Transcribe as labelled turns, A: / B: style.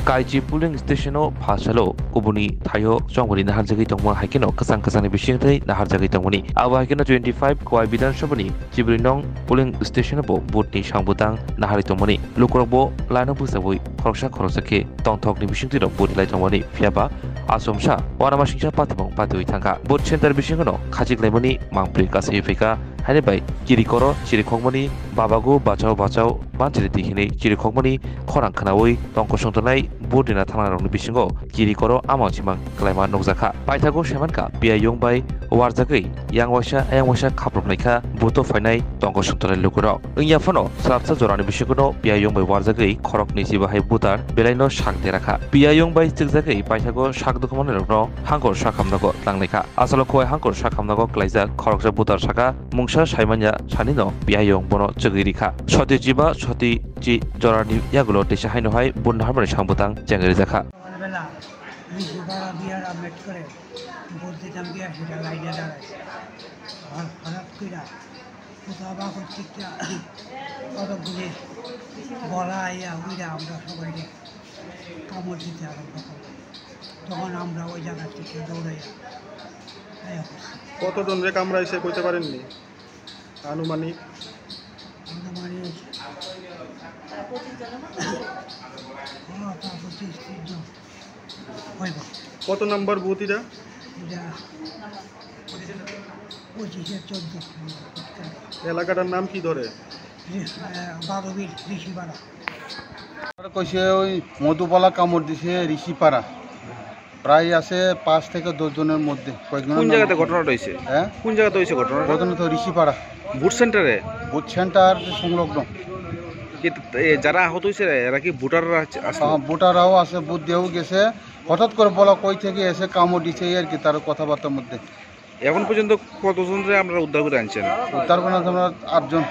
A: কাইজি pulling স্টেশনও ফাসালো কুবুনি থাইও জংবনি Nahar জাগি দংমা হাইকেনো কাসাং কাসাংनि बिसिंथै नाहार जागै दंमोनि आवा हाइकेनो 25 कवाइ विधानसभानि चिब्रि नं पुलिं स्टेशनबो बुटनि सांबुदां नाहारि दंमोनि लुकरबो लानो बुजाबoi खरसा खरसाके तंथकनि बिसिंथिरो बुटलाइ दंमोनि फियाबा आसमसा वानामा सिंसा पातबं पातुइ थांगा बुट सेन्टार बिसिंगनो खाजिग्लाइमोनि मांप्रि गासै फैका हाइबाय चिरिकरो चिरिखंमोनि बाबागु बाचाव बाचाव मानसिनि दिहिनै चिरिखंमोनि खरां खोनावै तंक संतनाय बुटिना थांनारनि बिसिंगो चिरिकरो आमाचिमां क्लाइमा नगजाखा पाइथागो सेमानका पियायं बाय वारजागै यांवासा खाप्रबनायखा बुतो फाइनाय तंक संतनाय लुकुरो इंयाफनो सातसा जरानि बिसिंगनो पियायं बाय वारजागै खरकनि जिबाहाय बुतार बेलाइनो साक देराखा पियायं बाय चिकजागै पाइथागो साक दुखमाननो हांगर साखामनागो लांनायखा आसलो खय हांगर साखामनागो क्लाइजा खरकजा बुतार साका मुंसा साइमान्या सानिनो पियायं बनो चगैरिखा सति जिबा सति जि जरानि यागुलो देशा हाइनोहाय बुनहारमानि सांबुदां जेंगरि जाखा
B: কতজন রে কামড়াইছে কইতে পারেননি আনুমানিক? কত নাম্বার বুথ এটা? এলাকাটার নাম কি ধরে?
C: কইছে ওই মধুবালা কামড় দিছে ঋষিপাড়া, প্রায় আছে 5 থেকে 10 জনের মধ্যে।
B: কোন জায়গাতে ঘটনাটা হয়েছে?
C: হ্যাঁ,
B: কোন জায়গাতে হয়েছে ঘটনাটা?
C: ঘটনা তো ঋষিপাড়া
B: বুথ সেন্টারে।
C: বুথ সেন্টার সংলগ্ন।
B: যারা আহত হয়েছে এরা কি ভোটাররা আছে?
C: ভোটাররাও আছে, বুথ দিয়েও গেছে। হঠাৎ করে বলা কই থেকে এসে কামড় দিছে আর কি, তার কথাবার্তার মধ্যে।
B: এখন পর্যন্ত কতজন আমরা উদ্ধার করে আনছেন?
C: উদ্ধার করে আমরা 8 জন।